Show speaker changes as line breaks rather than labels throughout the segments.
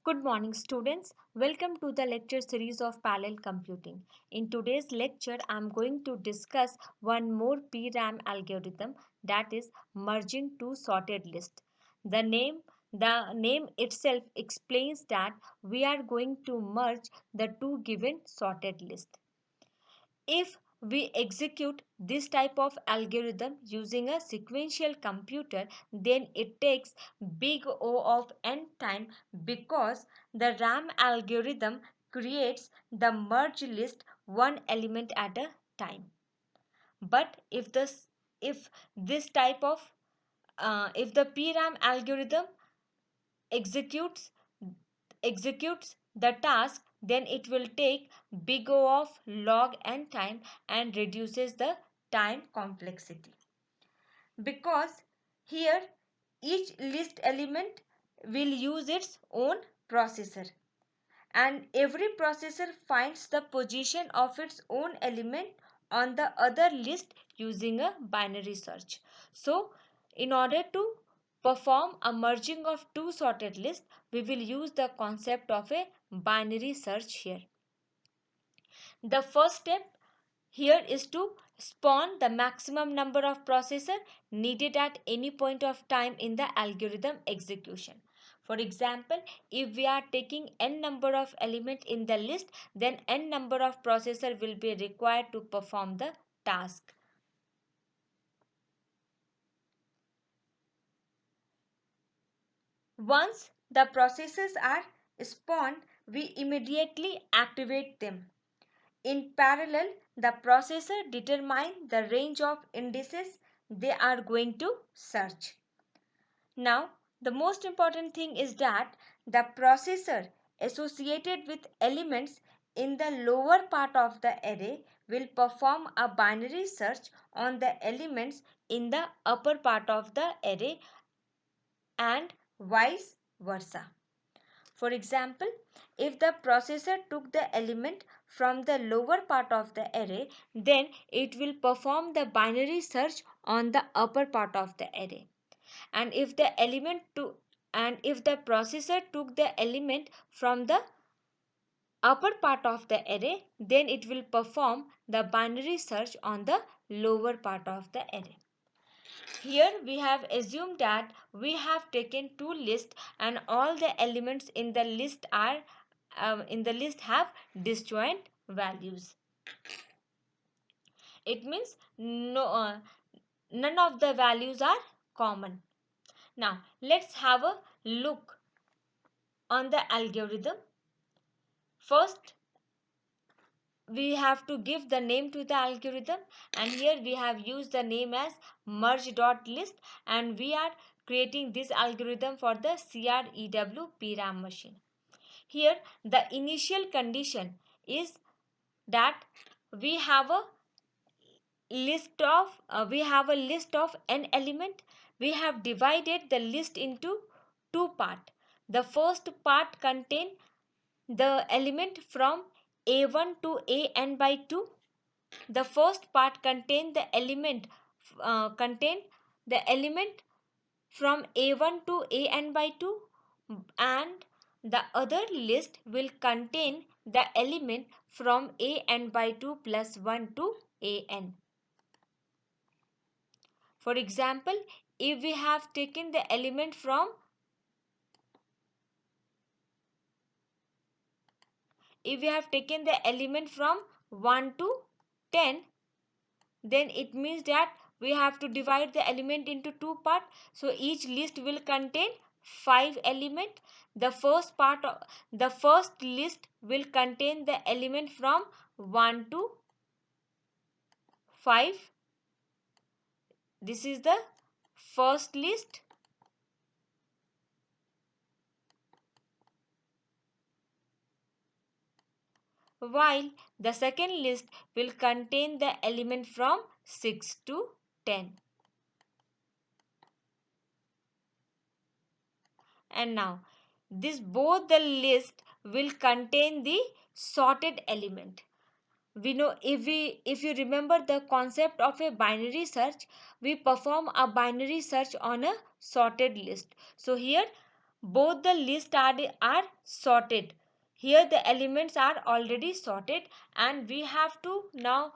Good morning, students. Welcome to the lecture series of parallel computing. In today's lecture, I'm going to discuss one more PRAM algorithm, that is merging two sorted lists. The name itself explains that we are going to merge the two given sorted lists. If we execute this type of algorithm using a sequential computer, then it takes big O of n time because the RAM algorithm creates the merge list one element at a time. But if this type of if the PRAM algorithm executes executes the task, then it will take big O of log n time and reduces the time complexity. Because here each list element will use its own processor, and every processor finds the position of its own element on the other list using a binary search. So in order to perform a merging of two sorted lists, we will use the concept of a binary search here. The first step here is to spawn the maximum number of processor needed at any point of time in the algorithm execution. For example, if we are taking n number of element in the list, then n number of processor will be required to perform the task. Once the processes are spawned, we immediately activate them. In parallel, the processor determines the range of indices they are going to search. Now, the most important thing is that the processor associated with elements in the lower part of the array will perform a binary search on the elements in the upper part of the array and vice versa. For example, if the processor took the element from the lower part of the array, then it will perform the binary search on the upper part of the array. And if the processor took the element from the upper part of the array, then it will perform the binary search on the lower part of the array. Here we have assumed that we have taken two lists and all the elements in the list have disjoint values. It means none of the values are common. Now let's have a look on the algorithm. First, we have to give the name to the algorithm, and here we have used the name as merge.list, and we are creating this algorithm for the CREW PRAM machine. Here the initial condition is that we have a list of n element. We have divided the list into two parts. The first part contain the element from a1 to an by 2. The first part contain the element from a1 to an by 2, and the other list will contain the element from an by 2 plus 1 to an. For example, if we have taken the element from 1 to 10, then it means that we have to divide the element into two parts. So each list will contain 5 element. The first list will contain the element from 1 to 5. This is the first list. While the second list will contain the element from 6 to 10. And now both the list will contain the sorted element. We know, if you remember the concept of a binary search, we perform a binary search on a sorted list. So here both the lists are sorted. Here the elements are already sorted, and we have to now,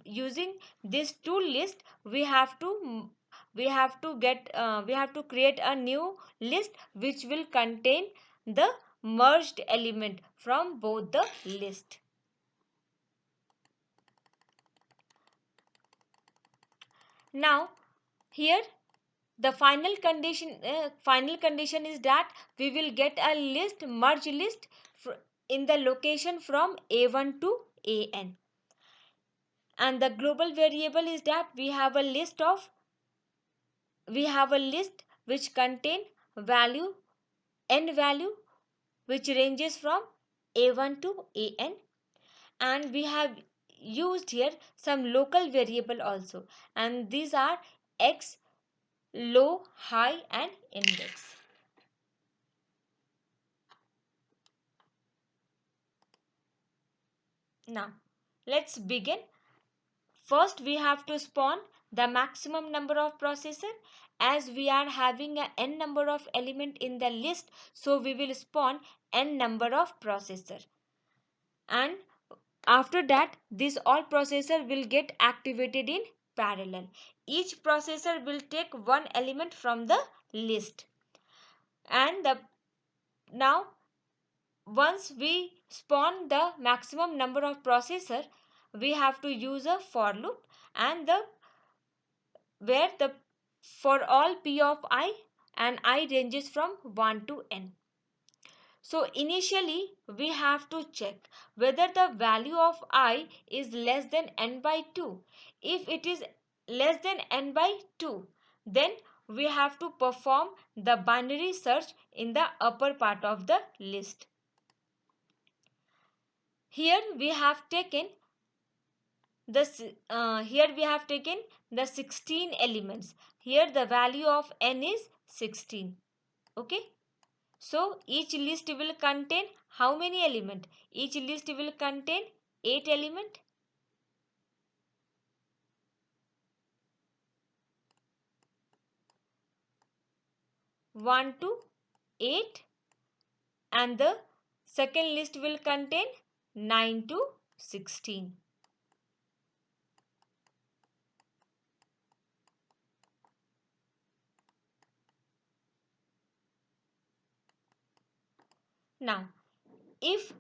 using these two lists, we have to create a new list which will contain the merged element from both the list. Now here the final condition is that we will get a merge list in the location from a1 to an, and the global variable is that we have a list which contain value n value, which ranges from a1 to an, and we have used here some local variable also, and these are x, low, high, and index. Now let's begin. First we have to spawn the maximum number of processor. As we are having a n number of element in the list, so we will spawn n number of processor, and after that this all processor will get activated in parallel. Each processor will take one element from the list, and now once we spawn the maximum number of processor, we have to use a for loop, and where the for all p of I, and I ranges from 1 to n. So initially we have to check whether the value of I is less than n by 2. If it is less than n by 2, then we have to perform the binary search in the upper part of the list. Here we have taken the 16 elements. Here the value of n is 16. Okay. So each list will contain how many elements? Each list will contain 8 elements. 1 to 8, and the second list will contain 9 to 16. Now if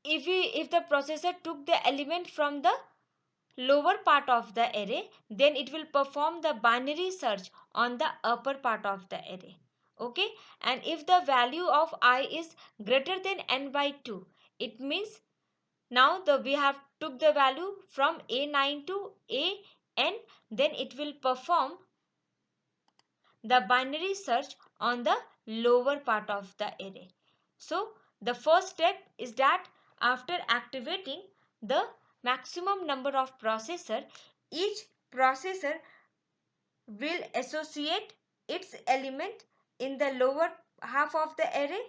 the processor took the element from the lower part of the array, then it will perform the binary search on the upper part of the array. Okay, and if the value of I is greater than n by 2, it means now we have took the value from a9 to an, then it will perform the binary search on the lower part of the array. So the first step is that after activating the maximum number of processor, each processor will associate its element in the lower half of the array,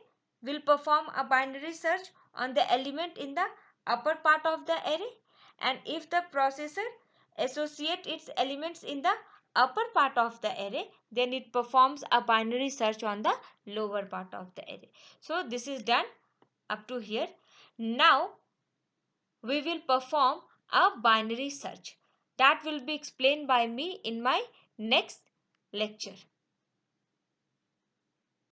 will perform a binary search on the element in the upper part of the array, and if the processor associate its elements in the upper part of the array, then it performs a binary search on the lower part of the array. So this is done up to here. Now we will perform a binary search that will be explained by me in my next lecture.